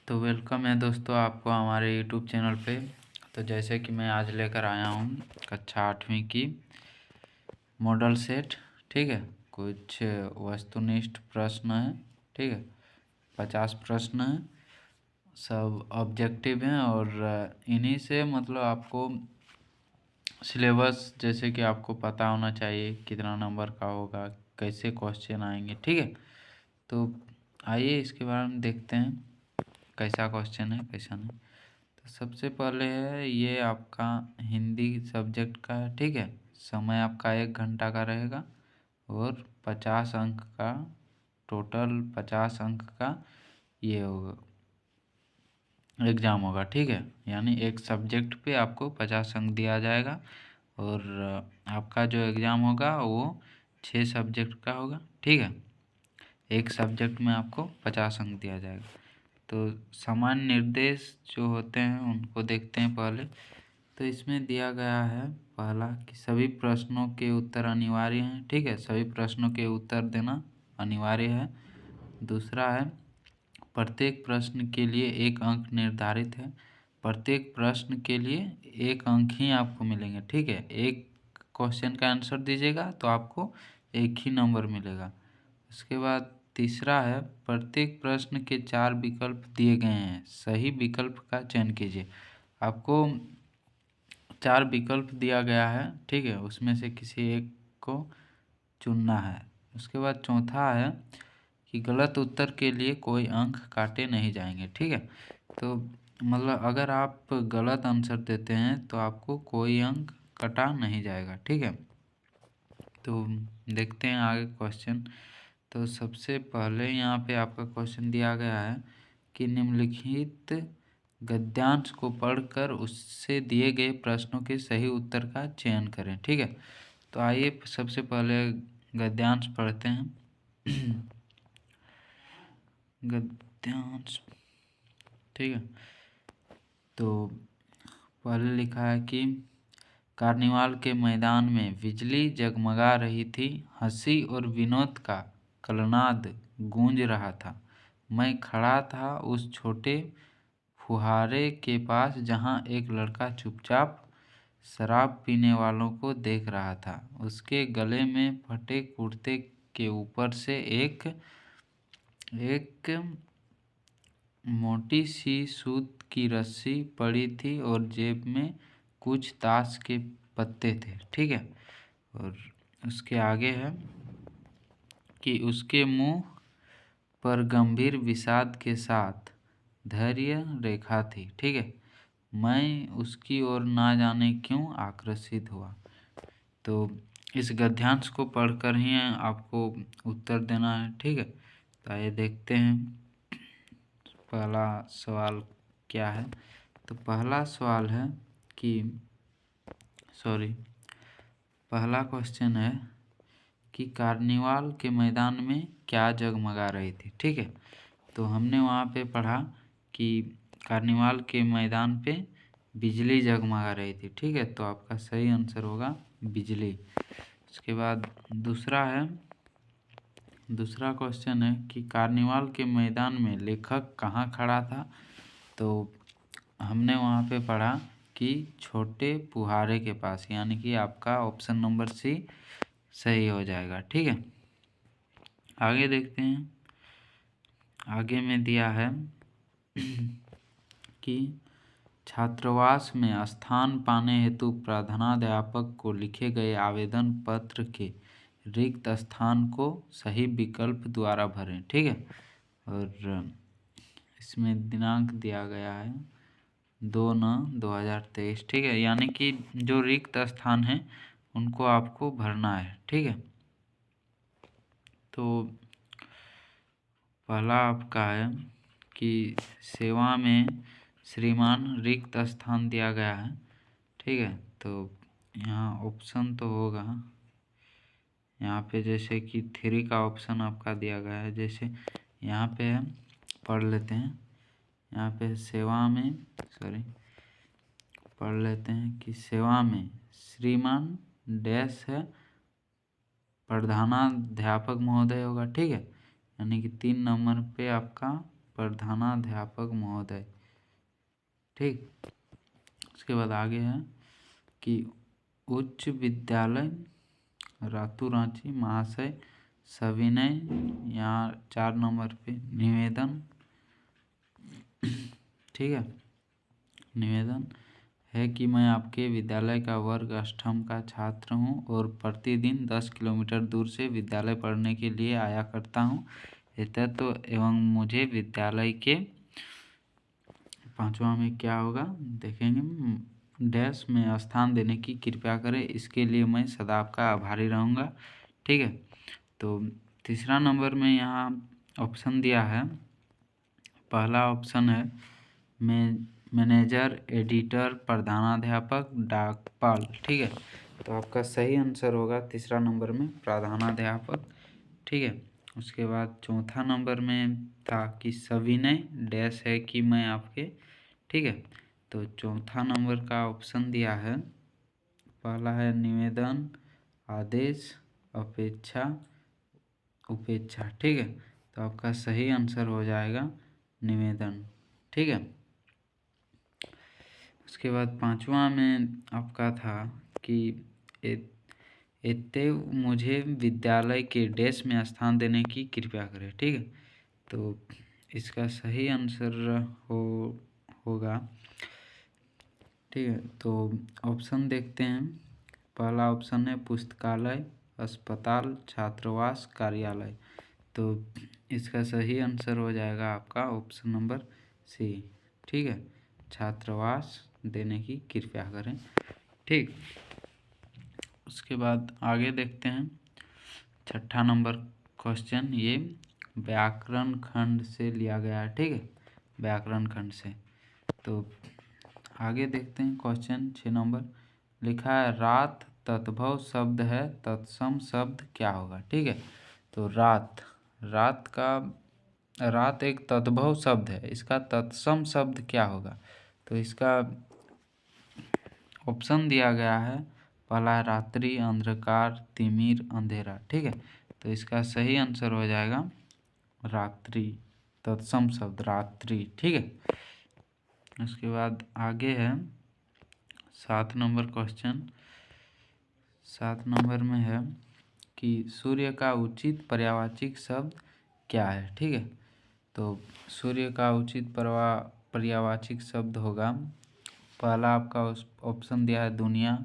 तो वेलकम है दोस्तों आपको हमारे यूट्यूब चैनल पे। तो जैसे कि मैं आज लेकर आया हूँ कक्षा 8वीं की मॉडल सेट। ठीक है, कुछ वस्तुनिष्ठ प्रश्न है। ठीक है, 50 प्रश्न है, सब ऑब्जेक्टिव हैं और इन्हीं से मतलब आपको सिलेबस जैसे कि आपको पता होना चाहिए कितना नंबर का होगा, कैसे क्वेश्चन आएंगे। ठीक है, तो आइए इसके बारे में देखते हैं कैसा क्वेश्चन है कैसा नहीं। तो सबसे पहले है ये आपका हिंदी सब्जेक्ट का है। ठीक है, समय आपका 1 घंटा का रहेगा और 50 अंक का, टोटल 50 अंक का ये होगा एग्ज़ाम होगा। ठीक है, यानी एक सब्जेक्ट पे आपको 50 अंक दिया जाएगा और आपका जो एग्ज़ाम होगा वो 6 सब्जेक्ट का होगा। ठीक है, एक सब्जेक्ट में आपको 50 अंक दिया जाएगा। तो सामान्य निर्देश जो होते हैं उनको देखते हैं पहले। तो इसमें दिया गया है पहला कि सभी प्रश्नों के उत्तर अनिवार्य हैं। ठीक है, सभी प्रश्नों के उत्तर देना अनिवार्य है। दूसरा है प्रत्येक प्रश्न के लिए 1 अंक निर्धारित है। प्रत्येक प्रश्न के लिए 1 अंक ही आपको मिलेंगे। ठीक है, एक क्वेश्चन का आंसर दीजिएगा तो आपको 1 ही नंबर मिलेगा। उसके बाद तीसरा है प्रत्येक प्रश्न के 4 विकल्प दिए गए हैं, सही विकल्प का चयन कीजिए। आपको 4 विकल्प दिया गया है। ठीक है, उसमें से किसी एक को चुनना है। उसके बाद चौथा है कि गलत उत्तर के लिए कोई अंक काटे नहीं जाएंगे। ठीक है, तो मतलब अगर आप गलत आंसर देते हैं तो आपको कोई अंक कटा नहीं जाएगा। ठीक है, तो देखते हैं आगे क्वेश्चन। तो सबसे पहले यहाँ पे आपका क्वेश्चन दिया गया है कि निम्नलिखित गद्यांश को पढ़कर उससे दिए गए प्रश्नों के सही उत्तर का चयन करें। ठीक है, तो आइए सबसे पहले गद्यांश पढ़ते हैं। गद्यांश। ठीक है, तो पहले लिखा है कि कार्निवाल के मैदान में बिजली जगमगा रही थी, हंसी और विनोद का कलनाद गूंज रहा था। मैं खड़ा था उस छोटे फुहारे के पास जहां एक लड़का चुपचाप शराब पीने वालों को देख रहा था। उसके गले में फटे कुर्ते के ऊपर से एक मोटी सी सूत की रस्सी पड़ी थी और जेब में कुछ ताश के पत्ते थे। ठीक है, और उसके आगे है कि उसके मुंह पर गंभीर विषाद के साथ धैर्य रेखा थी। ठीक है, मैं उसकी ओर ना जाने क्यों आकर्षित हुआ। तो इस गद्यांश को पढ़कर ही आपको उत्तर देना है। ठीक है, तो आइए देखते हैं पहला सवाल क्या है। तो पहला सवाल है कि पहला क्वेश्चन है कि कार्निवाल के मैदान में क्या जगमगा रही थी। ठीक है, तो हमने वहाँ पे पढ़ा कि कार्निवाल के मैदान पे बिजली जगमगा रही थी। ठीक है, तो आपका सही आंसर होगा बिजली। उसके बाद दूसरा क्वेश्चन है कि कार्निवाल के मैदान में लेखक कहाँ खड़ा था। तो हमने वहाँ पे पढ़ा कि छोटे फुहारे के पास, यानी कि आपका ऑप्शन नंबर सी सही हो जाएगा। ठीक है, आगे देखते हैं। आगे में दिया है कि छात्रावास में स्थान पाने हेतु प्रधानाध्यापक को लिखे गए आवेदन पत्र के रिक्त स्थान को सही विकल्प द्वारा भरें। ठीक है, और इसमें दिनांक दिया गया है 2/9/2023। ठीक है, यानी कि जो रिक्त स्थान है उनको आपको भरना है। ठीक है, तो पहला आपका है कि सेवा में श्रीमान रिक्त स्थान दिया गया है। ठीक है, तो यहाँ ऑप्शन तो होगा, यहाँ पे जैसे कि 3 का ऑप्शन आपका दिया गया है। जैसे यहाँ पे है, पढ़ लेते हैं। यहाँ पे सेवा में पढ़ लेते हैं कि सेवा में श्रीमान डैश है, प्रधानाध्यापक महोदय होगा। ठीक है, यानी कि 3 नंबर पे आपका प्रधानाध्यापक महोदय। ठीक, उसके बाद आगे है कि उच्च विद्यालय रातू रांची महाशय सविनय, यहाँ 4 नंबर पे निवेदन। ठीक है, निवेदन है कि मैं आपके विद्यालय का वर्ग अष्टम का छात्र हूँ और प्रतिदिन 10 किलोमीटर दूर से विद्यालय पढ़ने के लिए आया करता हूँ। तो एवं मुझे विद्यालय के 5वां में क्या होगा देखेंगे, डैश में स्थान देने की कृपया करें, इसके लिए मैं सदा आपका आभारी रहूँगा। ठीक है, तो तीसरा नंबर में यहाँ ऑप्शन दिया है। पहला ऑप्शन है मैनेजर, एडिटर, प्रधानाध्यापक, डाकपाल। ठीक है, तो आपका सही आंसर होगा तीसरा नंबर में प्रधानाध्यापक। ठीक है, उसके बाद चौथा नंबर में था कि सविनय, डैश है कि मैं आपके। ठीक है, तो चौथा नंबर का ऑप्शन दिया है, पहला है निवेदन, आदेश, अपेक्षा, उपेक्षा। ठीक है, तो आपका सही आंसर हो जाएगा निवेदन। ठीक है, उसके बाद 5वां में आपका था कि एते मुझे विद्यालय के डैश में स्थान देने की कृपया करें। ठीक है, तो इसका सही आंसर होगा। ठीक है, तो ऑप्शन देखते हैं। पहला ऑप्शन है पुस्तकालय, अस्पताल, छात्रावास, कार्यालय। तो इसका सही आंसर हो जाएगा आपका ऑप्शन नंबर सी। ठीक है, छात्रावास देने की कृपया करें। ठीक, उसके बाद आगे देखते हैं 6ठा नंबर क्वेश्चन, ये व्याकरण खंड से लिया गया है। ठीक है, व्याकरण खंड से। तो आगे देखते हैं क्वेश्चन 6 नंबर, लिखा है रात तद्भव शब्द है, तत्सम शब्द क्या होगा। ठीक है, तो रात एक तद्भव शब्द है, इसका तत्सम शब्द क्या होगा। तो इसका ऑप्शन दिया गया है, पहला रात्रि, अंधकार, तिमिर, अंधेरा। ठीक है, तो इसका सही आंसर हो जाएगा रात्रि, तत्सम शब्द रात्रि। ठीक है, उसके बाद आगे है 7 नंबर क्वेश्चन। 7 नंबर में है कि सूर्य का उचित पर्यायवाची शब्द क्या है। ठीक है, तो सूर्य का उचित पर्यायवाची शब्द होगा, पहला आपका ऑप्शन दिया है दुनिया,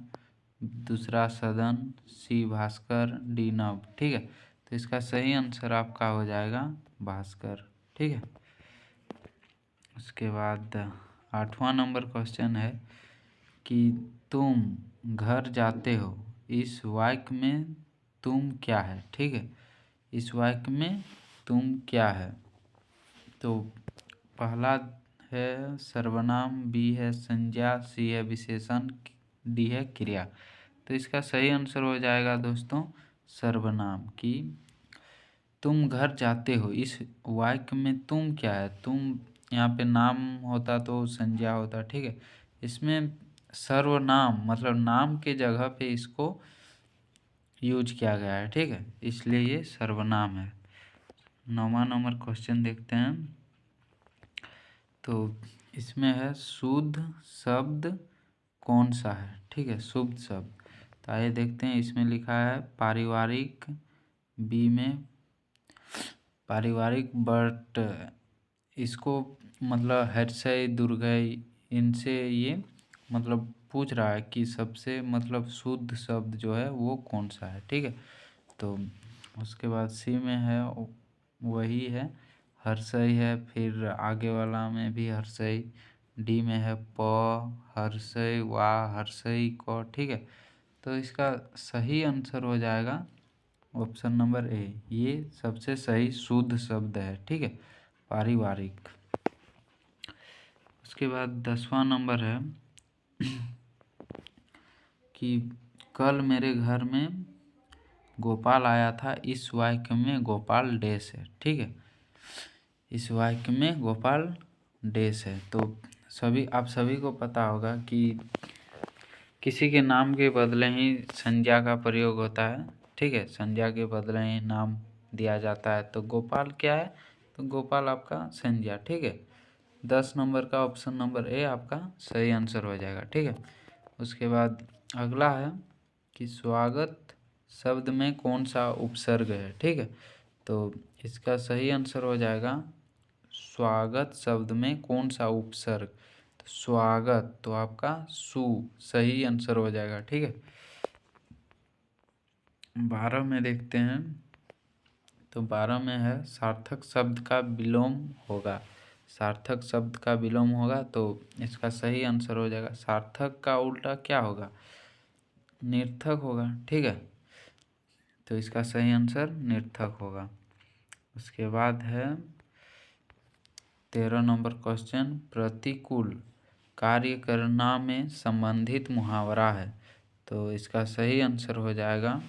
दूसरा सदन, सी भास्कर, डी नभ। ठीक है, तो इसका सही आंसर आपका हो जाएगा भास्कर। ठीक है, उसके बाद 8वां नंबर क्वेश्चन है कि तुम घर जाते हो, इस वाक्य में तुम क्या है। ठीक है, इस वाक्य में तुम क्या है। तो पहला है सर्वनाम, बी है संज्ञा, सी है विशेषण, डी है क्रिया। तो इसका सही आंसर हो जाएगा दोस्तों सर्वनाम, कि तुम घर जाते हो, इस वाक्य में तुम क्या है। तुम यहाँ पे नाम होता तो संज्ञा होता। ठीक है, इसमें सर्वनाम मतलब नाम के जगह पे इसको यूज किया गया है। ठीक है, इसलिए ये सर्वनाम है। 9वां नंबर क्वेश्चन देखते हैं। तो इसमें है शुद्ध शब्द कौन सा है। ठीक है, शुद्ध शब्द, तो आइए देखते हैं। इसमें लिखा है पारिवारिक, बी में पारिवारिक, बट इसको मतलब हर्षय, दुर्गय, इनसे ये मतलब पूछ रहा है कि सबसे मतलब शुद्ध शब्द जो है वो कौन सा है। ठीक है, तो उसके बाद सी में है वही है, हर्षय है, फिर आगे वाला में भी हर्षय, डी में है प, हर्षय, वा, हर्षय, क। ठीक है, तो इसका सही आंसर हो जाएगा ऑप्शन नंबर ए, ये सबसे सही शुद्ध शब्द है। ठीक है, पारिवारिक। उसके बाद 10वां नंबर है कि कल मेरे घर में गोपाल आया था, इस वाक्य में गोपाल डैश है। ठीक है, इस वाक्य में गोपाल डैश है। तो आप सभी को पता होगा कि किसी के नाम के बदले ही संज्ञा का प्रयोग होता है। ठीक है, संज्ञा के बदले ही नाम दिया जाता है। तो गोपाल क्या है, तो गोपाल आपका संज्ञा। ठीक है, 10 नंबर का ऑप्शन नंबर ए आपका सही आंसर हो जाएगा। ठीक है, उसके बाद अगला है कि स्वागत शब्द में कौन सा उपसर्ग है। ठीक है, तो इसका सही आंसर हो जाएगा स्वागत शब्द में कौन सा उपसर्ग, तो स्वागत, तो आपका सु सही आंसर हो जाएगा। ठीक है, 12 में देखते हैं, तो 12 में है सार्थक शब्द का विलोम होगा। सार्थक शब्द का विलोम होगा, तो इसका सही आंसर हो जाएगा सार्थक का उल्टा क्या होगा, निर्थक होगा। ठीक है, तो इसका सही आंसर निर्थक होगा। उसके बाद है 13 नंबर क्वेश्चन, प्रतिकूल कार्य करना में संबंधित मुहावरा है। तो इसका सही आंसर हो जाएगा,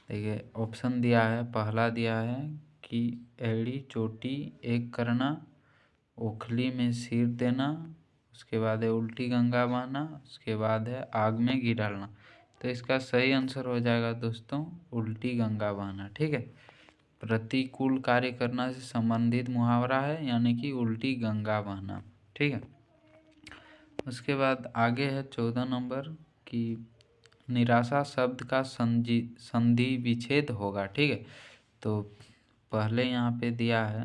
देखिए ऑप्शन दिया है, पहला दिया है कि एड़ी चोटी एक करना, ओखली में सिर देना, उसके बाद है उल्टी गंगा बहना, उसके बाद है आग में घी डालना। तो इसका सही आंसर हो जाएगा दोस्तों उल्टी गंगा बहना। ठीक है, प्रतिकूल कार्य करना से संबंधित मुहावरा है, यानी कि उल्टी गंगा बहना। ठीक है, उसके बाद आगे है 14 नंबर की निराशा शब्द का संधि विच्छेद होगा। ठीक है, तो पहले यहाँ पे दिया है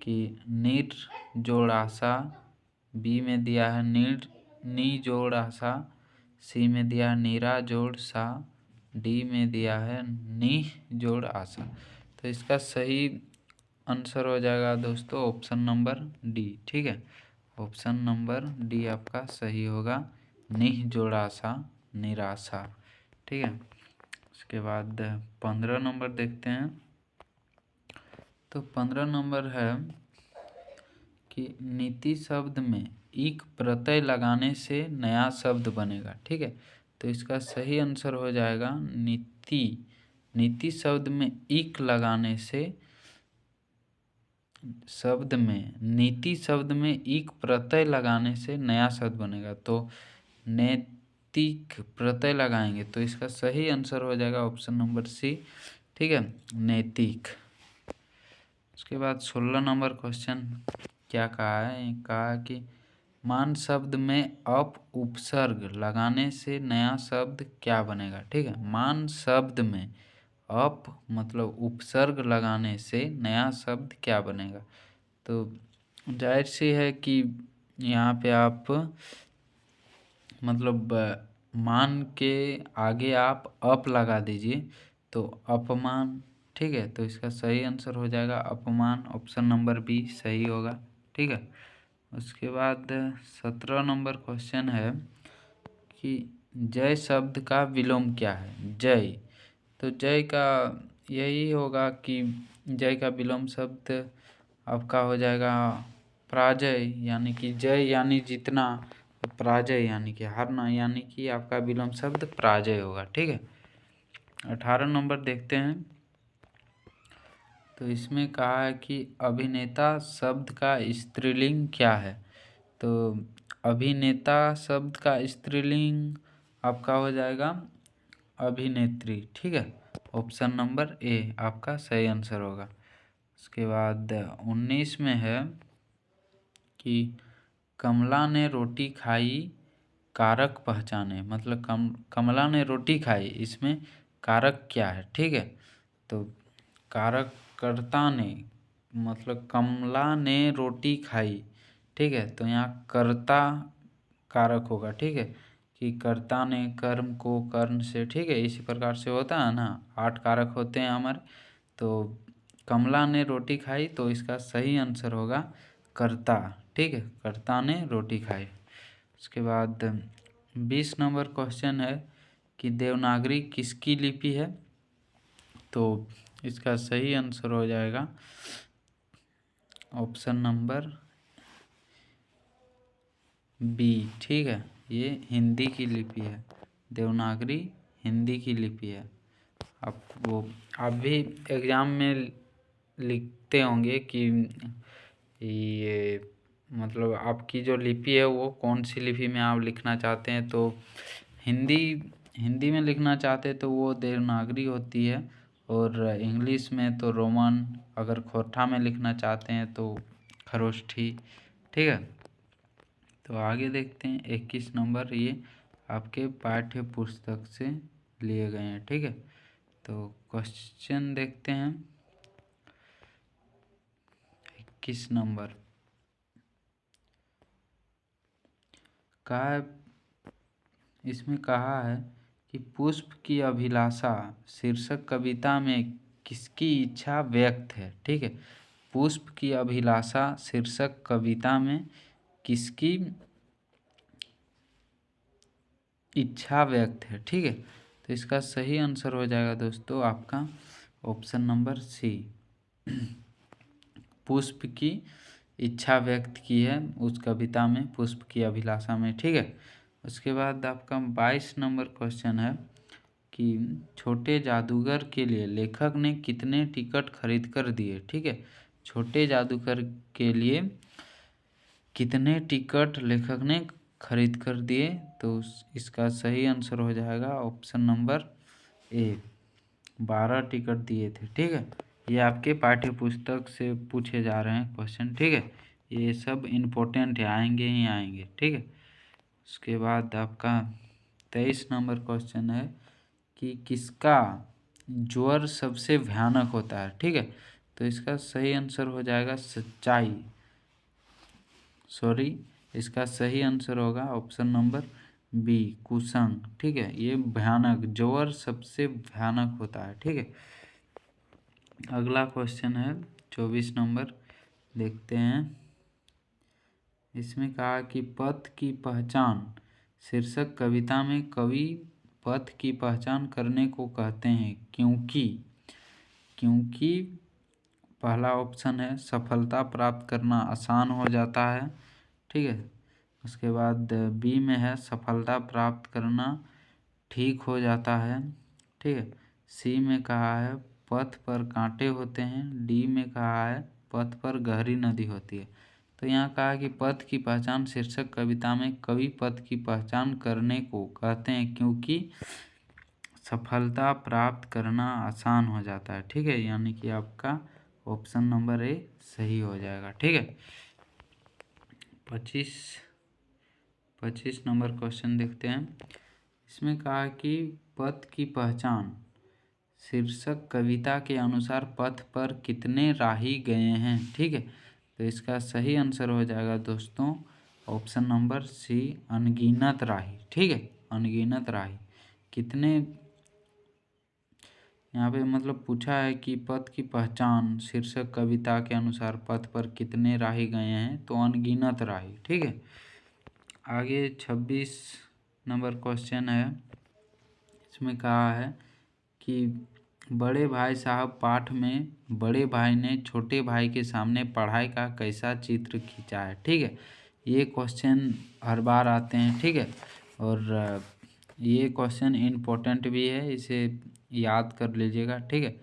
कि निर जोड़ आशा, बी में दिया है नी जोड़ आशा, सी में दिया है नीरा जोड़ सा, डी में दिया है नी जोड़ आशा। तो इसका सही आंसर हो जाएगा दोस्तों ऑप्शन नंबर डी। ठीक है, ऑप्शन नंबर डी आपका सही होगा, निह जोड़ आशा निराशा। ठीक है, उसके बाद 15 नंबर देखते हैं, तो 15 नंबर है कि नीति शब्द में इक प्रत्यय लगाने से नया शब्द बनेगा। ठीक है, तो इसका सही आंसर हो जाएगा नीति। नीति शब्द में इक लगाने से शब्द में, नीति शब्द में इक प्रत्यय लगाने से नया शब्द बनेगा। तो नैतिक प्रत्यय लगाएंगे, तो इसका सही आंसर हो जाएगा ऑप्शन नंबर सी। ठीक है, नैतिक। उसके बाद 16 नंबर क्वेश्चन क्या कहा है, कहा कि मान शब्द में अप उपसर्ग लगाने से नया शब्द क्या बनेगा। ठीक है, मान शब्द में अप मतलब उपसर्ग लगाने से नया शब्द क्या बनेगा। तो जाहिर सी है कि यहाँ पे आप मतलब मान के आगे आप अप लगा दीजिए, तो अपमान। ठीक है, तो इसका सही आंसर हो जाएगा अपमान, ऑप्शन नंबर बी सही होगा। ठीक है, उसके बाद 17 नंबर क्वेश्चन है कि जय शब्द का विलोम क्या है। जय, तो जय का यही होगा कि जय का विलोम शब्द आपका हो जाएगा पराजय, यानी कि जय यानी जीतना, पराजय यानी कि हारना, यानी कि आपका विलोम शब्द पराजय होगा। ठीक है, 18 नंबर देखते हैं, तो इसमें कहा है कि अभिनेता शब्द का स्त्रीलिंग क्या है। तो अभिनेता शब्द का स्त्रीलिंग आपका हो जाएगा अभिनेत्री। ठीक है, ऑप्शन नंबर ए आपका सही आंसर होगा। उसके बाद 19 में है कि कमला ने रोटी खाई कारक पहचाने, मतलब कमला ने रोटी खाई, इसमें कारक क्या है। ठीक है, तो कारक कर्ता ने, मतलब कमला ने रोटी खाई। ठीक है, तो यहाँ कर्ता कारक होगा। ठीक है, कि कर्ता ने कर्म को कर्ण से, ठीक है, इसी प्रकार से होता है ना, 8 कारक होते हैं हमारे। तो कमला ने रोटी खाई, तो इसका सही आंसर होगा कर्ता। ठीक है, कर्ता ने रोटी खाई। उसके बाद 20 नंबर क्वेश्चन है कि देवनागरी किसकी लिपि है। तो इसका सही आंसर हो जाएगा ऑप्शन नंबर बी। ठीक है, ये हिंदी की लिपि है, देवनागरी हिंदी की लिपि है। आप भी एग्ज़ाम में लिखते होंगे कि ये मतलब आपकी जो लिपि है वो कौन सी लिपि में आप लिखना चाहते हैं। तो हिंदी में लिखना चाहते हैं तो वो देवनागरी होती है, और इंग्लिश में तो रोमन, अगर खोरठा में लिखना चाहते हैं तो खरोष्ठी। ठीक है, तो आगे देखते हैं 21 नंबर, ये आपके पाठ्य पुस्तक से लिए गए हैं। ठीक है, तो क्वेश्चन देखते हैं 21 नंबर का, इसमें कहा है कि पुष्प की अभिलाषा शीर्षक कविता में किसकी इच्छा व्यक्त है। ठीक है, पुष्प की अभिलाषा शीर्षक कविता में किसकी इच्छा व्यक्त है। ठीक है, तो इसका सही आंसर हो जाएगा दोस्तों आपका ऑप्शन नंबर सी, पुष्प की इच्छा व्यक्त की है उस कविता में, पुष्प की अभिलाषा में। ठीक है, उसके बाद आपका 22 नंबर क्वेश्चन है कि छोटे जादूगर के लिए लेखक ने कितने टिकट खरीद कर दिए। ठीक है, छोटे जादूगर के लिए कितने टिकट लेखक ने खरीद कर दिए, तो इसका सही आंसर हो जाएगा ऑप्शन नंबर ए, 12 टिकट दिए थे। ठीक है, ये आपके पाठ्य पुस्तक से पूछे जा रहे हैं क्वेश्चन। ठीक है, ये सब इम्पोर्टेंट है, आएंगे ही आएंगे। ठीक है, उसके बाद आपका 23 नंबर क्वेश्चन है कि किसका ज्वर सबसे भयानक होता है। ठीक है, तो इसका सही आंसर हो जाएगा इसका सही आंसर होगा ऑप्शन नंबर बी, कुसंग। ठीक है, ये भयानक ज्वर सबसे भयानक होता है। ठीक है, अगला क्वेश्चन है 24 नंबर, देखते हैं। इसमें कहा कि पथ की पहचान शीर्षक कविता में कवि पथ की पहचान करने को कहते हैं क्योंकि पहला ऑप्शन है सफलता प्राप्त करना आसान हो जाता है। ठीक है, उसके बाद बी में है सफलता प्राप्त करना ठीक हो जाता है। ठीक है, सी में कहा है पथ पर कांटे होते हैं, डी में कहा है पथ पर गहरी नदी होती है। तो यहाँ कहा कि पथ की पहचान शीर्षक कविता में कवि पथ की पहचान करने को कहते हैं क्योंकि सफलता प्राप्त करना आसान हो जाता है। ठीक है, यानी कि आपका ऑप्शन नंबर ए सही हो जाएगा। ठीक है, 25 नंबर क्वेश्चन देखते हैं। इसमें कहा कि पथ की पहचान शीर्षक कविता के अनुसार पथ पर कितने राही गए हैं। ठीक है, तो इसका सही आंसर हो जाएगा दोस्तों ऑप्शन नंबर सी, अनगिनत राही। ठीक है, अनगिनत राही कितने, यहाँ पे मतलब पूछा है कि पथ की पहचान शीर्षक कविता के अनुसार पथ पर कितने राही गए हैं, तो अनगिनत राही। ठीक है, आगे 26 नंबर क्वेश्चन है। इसमें कहा है कि बड़े भाई साहब पाठ में बड़े भाई ने छोटे भाई के सामने पढ़ाई का कैसा चित्र खींचा है। ठीक है, ये क्वेश्चन हर बार आते हैं। ठीक है, और ये क्वेश्चन इम्पोर्टेंट भी है, इसे याद कर लीजिएगा। ठीक है,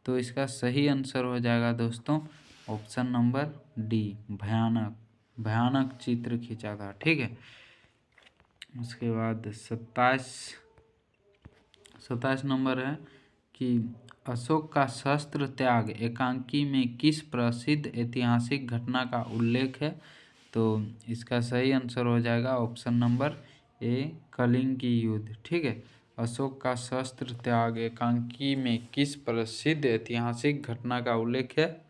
तो इसका सही आंसर हो जाएगा दोस्तों ऑप्शन नंबर डी, भयानक भयानक चित्र खींचा था। ठीक है, उसके बाद 27 नंबर है कि अशोक का शस्त्र त्याग एकांकी में किस प्रसिद्ध ऐतिहासिक घटना का उल्लेख है, तो इसका सही आंसर हो जाएगा ऑप्शन नंबर ए, कलिंग की युद्ध। ठीक है, अशोक का शस्त्र त्याग एकांकी में किस प्रसिद्ध ऐतिहासिक घटना का उल्लेख है,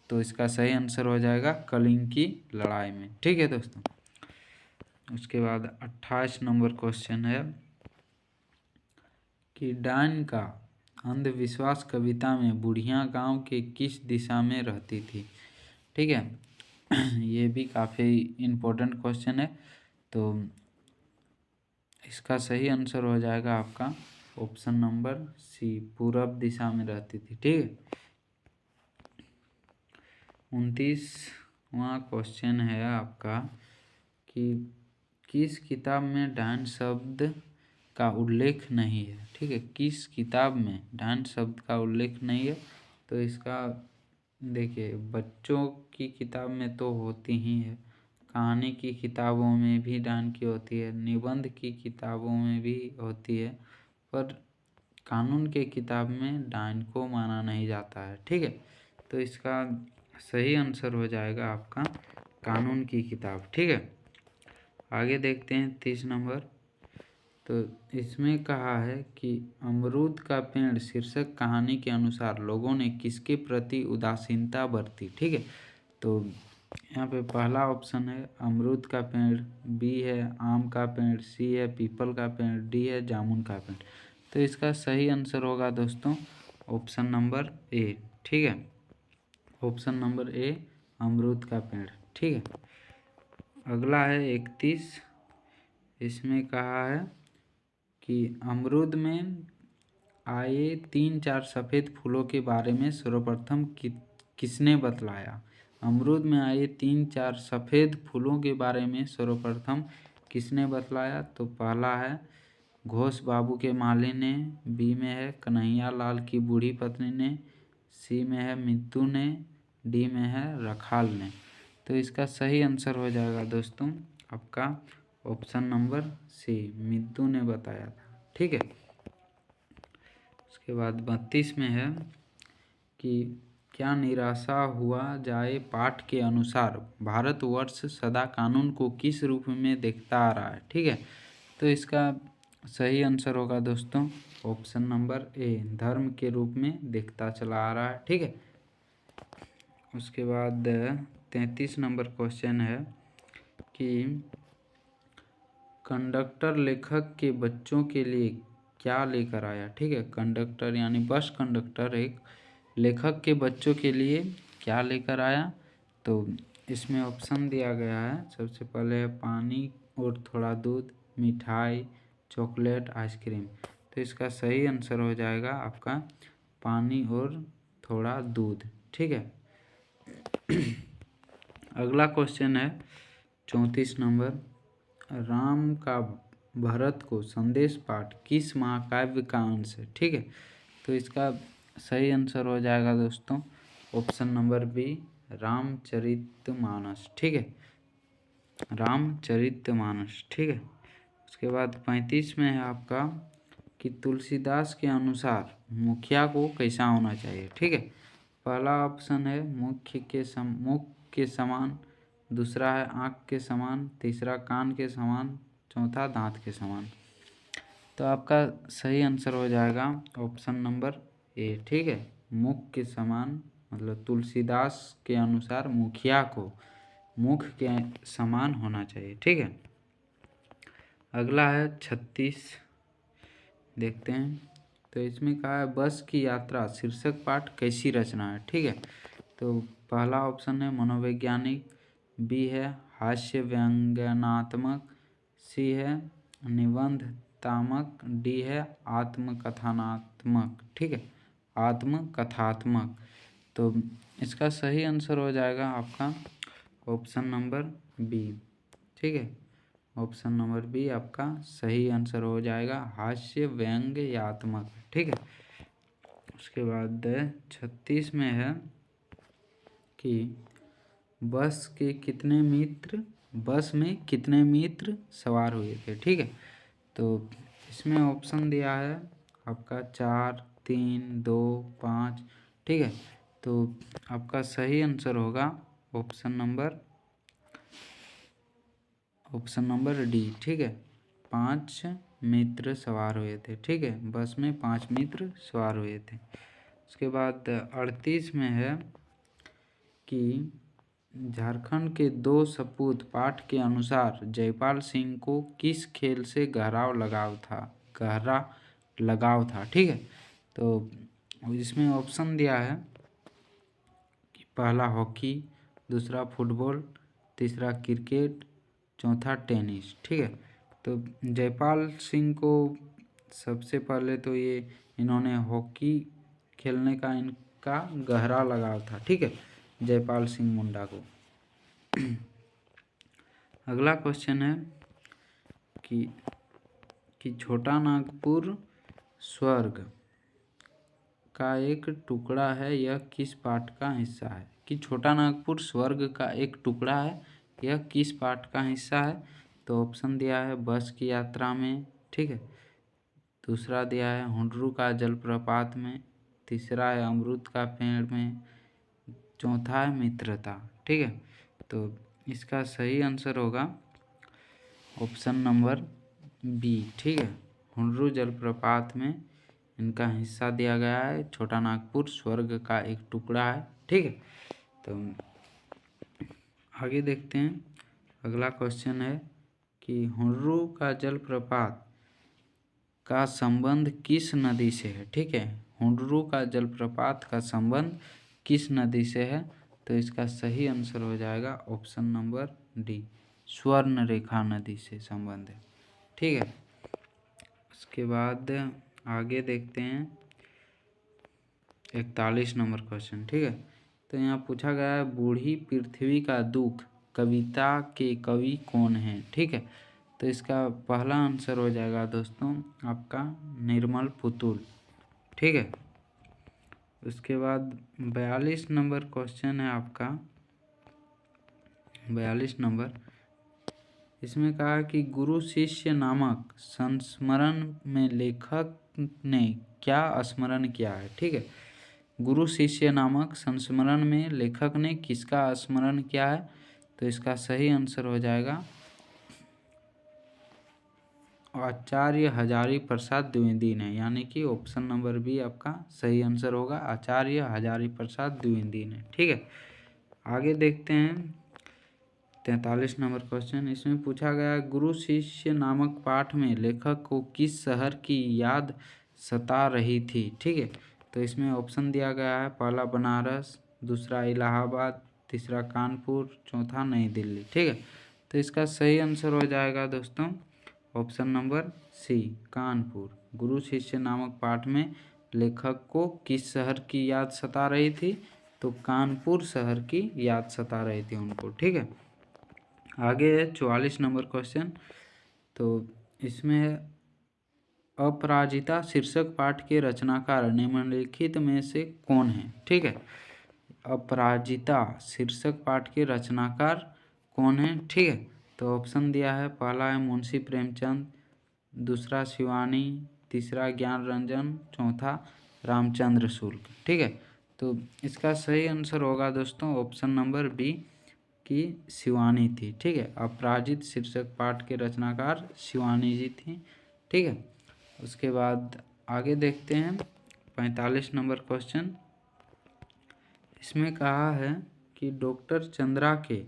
तो इसका सही आंसर हो जाएगा कलिंग की लड़ाई में। ठीक है दोस्तों, उसके बाद 28 नंबर क्वेश्चन है कि डायन का अंधविश्वास कविता में बुढ़िया गांव के किस दिशा में रहती थी। ठीक है, ये भी काफ़ी इम्पोर्टेंट क्वेश्चन है, तो इसका सही आंसर हो जाएगा आपका ऑप्शन नंबर सी, पूरब दिशा में रहती थी। ठीक है, 29वां क्वेश्चन है आपका कि किस किताब में डायन शब्द का उल्लेख नहीं है। ठीक है, किस किताब में डायन शब्द का उल्लेख नहीं है, तो इसका देखिए बच्चों की किताब में तो होती ही है, कहानी की किताबों में भी डायन की होती है, निबंध की किताबों में भी होती है, पर कानून के किताब में डायन को माना नहीं जाता है। ठीक है, तो इसका सही आंसर हो जाएगा आपका कानून की किताब। ठीक है, आगे देखते हैं 30 नंबर। तो इसमें कहा है कि अमरूद का पेड़ शीर्षक कहानी के अनुसार लोगों ने किसके प्रति उदासीनता बरती। ठीक है, तो यहाँ पे पहला ऑप्शन है अमरूद का पेड़, बी है आम का पेड़, सी है पीपल का पेड़, डी है जामुन का पेड़। तो इसका सही आंसर होगा दोस्तों ऑप्शन नंबर ए। ठीक है, ऑप्शन नंबर ए अमरूद का पेड़। ठीक है, अगला है 31। इसमें कहा है कि अमरूद में आए 3-4 सफ़ेद फूलों के बारे में सर्वप्रथम किसने बतलाया। अमरूद में आए 3-4 सफ़ेद फूलों के बारे में सर्वप्रथम किसने बतलाया। तो पहला है घोष बाबू के माली ने, बी में है कन्हैया लाल की बूढ़ी पत्नी ने, सी में है मित्तू ने, डी में है रखाल ने। तो इसका सही आंसर हो जाएगा दोस्तों आपका ऑप्शन नंबर सी, मित्तू ने बताया था। ठीक है, उसके बाद 32 में है कि क्या निराशा हुआ जाए पाठ के अनुसार भारतवर्ष सदा कानून को किस रूप में देखता आ रहा है। ठीक है, तो इसका सही आंसर होगा दोस्तों ऑप्शन नंबर ए, धर्म के रूप में देखता चला आ रहा है। ठीक है, उसके बाद 33 नंबर क्वेश्चन है कि कंडक्टर लेखक के बच्चों के लिए क्या लेकर आया। ठीक है, कंडक्टर यानी बस कंडक्टर एक लेखक के बच्चों के लिए क्या लेकर आया। तो इसमें ऑप्शन दिया गया है, सबसे पहले है पानी और थोड़ा दूध, मिठाई, चॉकलेट, आइसक्रीम। तो इसका सही आंसर हो जाएगा आपका पानी और थोड़ा दूध। ठीक है, अगला क्वेश्चन है 34 नंबर। राम का भरत को संदेश पाठ किस महाकाव्य का अंश है। ठीक है, तो इसका सही आंसर हो जाएगा दोस्तों ऑप्शन नंबर बी, रामचरितमानस। ठीक है, रामचरितमानस। ठीक है, उसके बाद 35 में है आपका कि तुलसीदास के अनुसार मुखिया को कैसा होना चाहिए। ठीक है, पहला ऑप्शन है मुख के समान, दूसरा है आँख के समान, तीसरा कान के समान, चौथा दांत के समान। तो आपका सही आंसर हो जाएगा ऑप्शन नंबर ए। ठीक है, मुख के समान मतलब तुलसीदास के अनुसार मुखिया को मुख के समान होना चाहिए। ठीक है, अगला है 36, देखते हैं। तो इसमें कहा है बस की यात्रा शीर्षक पाठ कैसी रचना है। ठीक है, तो पहला ऑप्शन है मनोवैज्ञानिक, बी है हास्य व्यंग्यात्मक, सी है निबंधात्मक, डी है आत्मकथनात्मक। ठीक है, आत्मकथात्मक। तो इसका सही आंसर हो जाएगा आपका ऑप्शन नंबर बी। ठीक है, ऑप्शन नंबर बी आपका सही आंसर हो जाएगा हास्य व्यंग्यात्मक। ठीक है, उसके बाद 36 में है कि बस में कितने मित्र सवार हुए थे। ठीक है, तो इसमें ऑप्शन दिया है आपका 4, 3, 2, 5। ठीक है, तो आपका सही आंसर होगा ऑप्शन नंबर डी। ठीक है, 5 मित्र सवार हुए थे। ठीक है, बस में 5 मित्र सवार हुए थे। उसके बाद 38 में है कि झारखंड के 2 सपूत पाठ के अनुसार जयपाल सिंह को किस खेल से गहरा लगाव था। ठीक है, तो इसमें ऑप्शन दिया है कि पहला हॉकी, दूसरा फुटबॉल, तीसरा क्रिकेट, चौथा टेनिस। ठीक है, तो जयपाल सिंह को सबसे पहले तो इन्होंने हॉकी खेलने का इनका गहरा लगाव था। ठीक है, जयपाल सिंह मुंडा को। अगला क्वेश्चन है कि छोटा नागपुर स्वर्ग का एक टुकड़ा है, यह किस पाठ का हिस्सा है। कि छोटा नागपुर स्वर्ग का एक टुकड़ा है, यह किस पाठ का हिस्सा है। तो ऑप्शन दिया है बस की यात्रा में, ठीक है, दूसरा दिया है हुंडरू का जलप्रपात में, तीसरा है अमरूद का पेड़ में, चौथा है मित्रता। ठीक है, तो इसका सही आंसर होगा ऑप्शन नंबर बी। ठीक है, हुंडरू जलप्रपात में इनका हिस्सा दिया गया है। छोटा नागपुर स्वर्ग का एक टुकड़ा है। ठीक है, तो आगे देखते हैं। अगला क्वेश्चन है कि हुंडरू का जलप्रपात का संबंध किस नदी से है। ठीक है, हुंडरू का जलप्रपात का संबंध किस नदी से है, तो इसका सही आंसर हो जाएगा ऑप्शन नंबर डी, स्वर्णरेखा नदी से संबंध है। ठीक है, उसके बाद आगे देखते हैं 41 नंबर क्वेश्चन। ठीक है, तो यहाँ पूछा गया है बूढ़ी पृथ्वी का दुख कविता के कवि कौन हैं। ठीक है, तो इसका पहला आंसर हो जाएगा दोस्तों आपका निर्मल पुतुल। ठीक है, उसके बाद 42 नंबर क्वेश्चन है आपका 42 नंबर। इसमें कहा कि गुरु शिष्य नामक संस्मरण में लेखक ने क्या स्मरण किया है। ठीक है, गुरु शिष्य नामक संस्मरण में लेखक ने किसका स्मरण किया है, तो इसका सही आंसर हो जाएगा आचार्य हजारी प्रसाद द्विवेदी ने, यानी कि ऑप्शन नंबर बी आपका सही आंसर होगा, आचार्य हजारी प्रसाद द्विवेदी ने। ठीक है, आगे देखते हैं 43 नंबर क्वेश्चन। इसमें पूछा गया गुरु शिष्य नामक पाठ में लेखक को किस शहर की याद सता रही थी। ठीक है, तो इसमें ऑप्शन दिया गया है पहला बनारस, दूसरा इलाहाबाद, तीसरा कानपुर, चौथा नई दिल्ली। ठीक है, तो इसका सही आंसर हो जाएगा दोस्तों ऑप्शन नंबर सी, कानपुर। गुरु शिष्य नामक पाठ में लेखक को किस शहर की याद सता रही थी, तो कानपुर शहर की याद सता रही थी उनको। ठीक है, आगे है 44 नंबर क्वेश्चन। तो इसमें अपराजिता शीर्षक पाठ के रचनाकार निम्नलिखित में से कौन है। ठीक है, अपराजिता शीर्षक पाठ के रचनाकार कौन है। ठीक है, तो ऑप्शन दिया है पहला है मुंशी प्रेमचंद, दूसरा शिवानी, तीसरा ज्ञान रंजन, चौथा रामचंद्र शुक्ल। ठीक है, तो इसका सही आंसर होगा दोस्तों ऑप्शन नंबर बी की शिवानी थी। ठीक है, अपराजित शीर्षक पाठ के रचनाकार शिवानी जी थी। ठीक है, उसके बाद आगे देखते हैं 45 नंबर क्वेश्चन। इसमें कहा है कि डॉक्टर चंद्रा के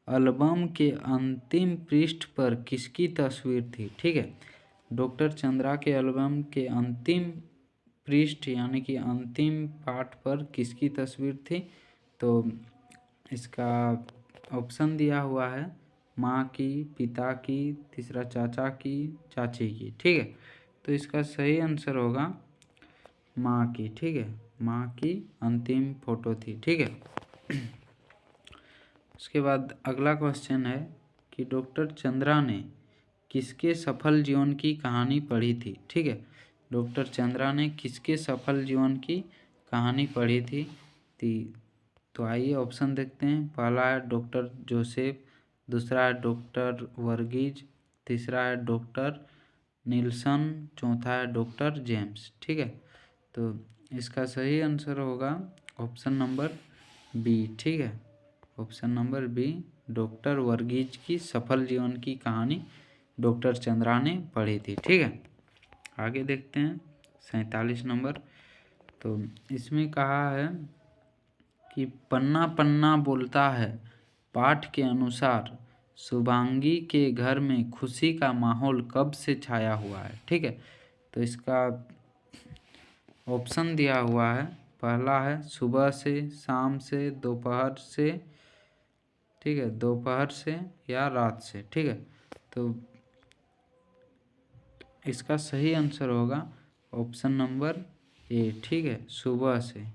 एल्बम के अंतिम पृष्ठ पर किसकी तस्वीर थी। ठीक है, डॉक्टर चंद्रा के एल्बम के अंतिम पृष्ठ यानी कि अंतिम पाठ पर किसकी तस्वीर थी, तो इसका ऑप्शन दिया हुआ है माँ की, पिता की, तीसरा चाचा की, चाची की। ठीक है, तो इसका सही आंसर होगा माँ की। ठीक है, माँ की अंतिम फोटो थी। ठीक है, उसके बाद अगला क्वेश्चन है कि डॉक्टर चंद्रा ने किसके सफल जीवन की कहानी पढ़ी थी। ठीक है, डॉक्टर चंद्रा ने किसके सफल जीवन की कहानी पढ़ी थी, तो आइए ऑप्शन देखते हैं। पहला है डॉक्टर जोसेफ, दूसरा है डॉक्टर वर्गीज, तीसरा है डॉक्टर नीलसन, चौथा है डॉक्टर जेम्स। ठीक है, तो इसका सही आंसर होगा ऑप्शन नंबर बी। ठीक है, option number B, doctor Varghese की सफल जीवन की कहानी डॉक्टर चंद्रा ने पढ़ी थी। ठीक है, आगे देखते हैं 47 नंबर। तो इसमें कहा है कि पन्ना पन्ना बोलता है पाठ के अनुसार शुभांगी के घर में खुशी का माहौल कब से छाया हुआ है। ठीक है, तो इसका ऑप्शन दिया हुआ है पहला है सुबह से, शाम से, दोपहर से। ठीक है, दोपहर से या रात से। ठीक है, तो इसका सही आंसर होगा ऑप्शन नंबर ए। ठीक है, सुबह से।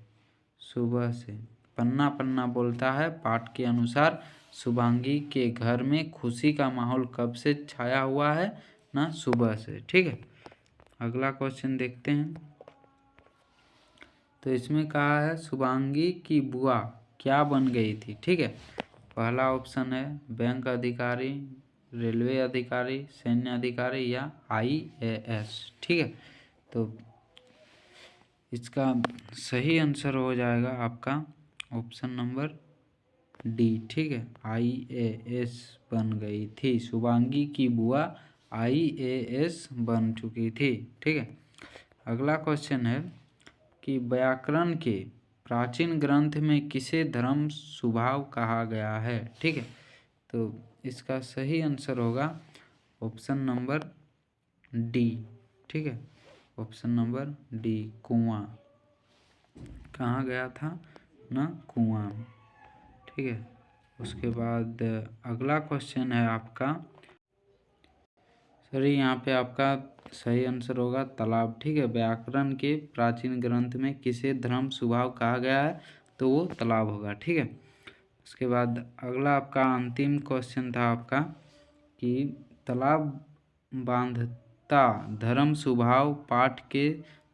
सुबह से पन्ना पन्ना बोलता है पाठ के अनुसार शुभांगी के घर में खुशी का माहौल कब से छाया हुआ है ना, सुबह से। ठीक है, अगला क्वेश्चन देखते हैं। तो इसमें कहा है शुभांगी की बुआ क्या बन गई थी। ठीक है, पहला ऑप्शन है बैंक अधिकारी, रेलवे अधिकारी, सैन्य अधिकारी या IAS। ठीक है, तो इसका सही आंसर हो जाएगा आपका ऑप्शन नंबर डी। ठीक है, IAS बन गई थी, शुभांगी की बुआ IAS बन चुकी थी। ठीक है, अगला क्वेश्चन है कि व्याकरण के प्राचीन ग्रंथ में किसे धर्म स्वभाव कहा गया है। ठीक है, तो इसका सही आंसर होगा ऑप्शन नंबर डी। ठीक है, ऑप्शन नंबर डी, कुआं। कहाँ गया था ना, कुआं। ठीक है, उसके बाद अगला क्वेश्चन है आपका, सर यहाँ पे आपका सही आंसर होगा तालाब। ठीक है, व्याकरण के प्राचीन ग्रंथ में किसे धर्म स्वभाव कहा गया है, तो वो तालाब होगा। ठीक है, उसके बाद अगला आपका अंतिम क्वेश्चन था आपका कि तालाब बांधता धर्म स्वभाव पाठ के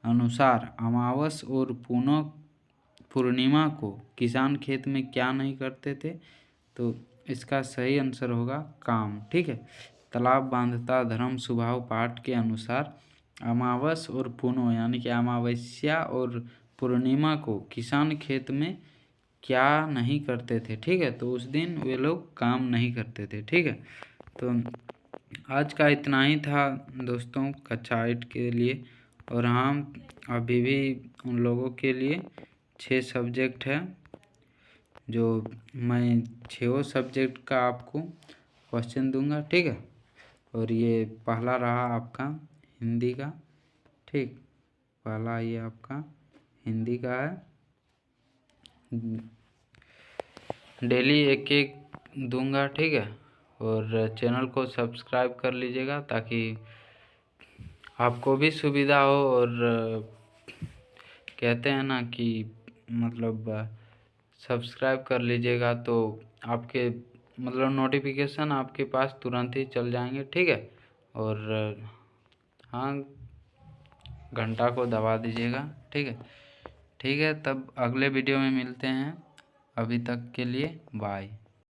अनुसार अमावस और पूर्णिमा को किसान खेत में क्या नहीं करते थे, तो इसका सही आंसर होगा काम। ठीक है, तालाब बांधता धर्म स्वभाव पाठ के अनुसार अमावस और पूर्णिमा यानी कि अमावस्या और पूर्णिमा को किसान खेत में क्या नहीं करते थे। ठीक है, तो उस दिन वे लोग काम नहीं करते थे। ठीक है, तो आज का इतना ही था दोस्तों कक्षा 8 के लिए, और हम अभी भी उन लोगों के लिए 6 सब्जेक्ट है, जो मैं 6 सब्जेक्ट का आपको क्वेश्चन दूंगा। ठीक है, और ये पहला रहा आपका हिंदी का। ठीक, पहला ये आपका हिंदी का है, डेली एक एक दूंगा। ठीक है, और चैनल को सब्सक्राइब कर लीजिएगा ताकि आपको भी सुविधा हो, और कहते हैं ना कि मतलब सब्सक्राइब कर लीजिएगा तो आपके मतलब नोटिफिकेशन आपके पास तुरंत ही चल जाएंगे। ठीक है, और हाँ, घंटा को दबा दीजिएगा। ठीक है, ठीक है, तब अगले वीडियो में मिलते हैं। अभी तक के लिए बाय।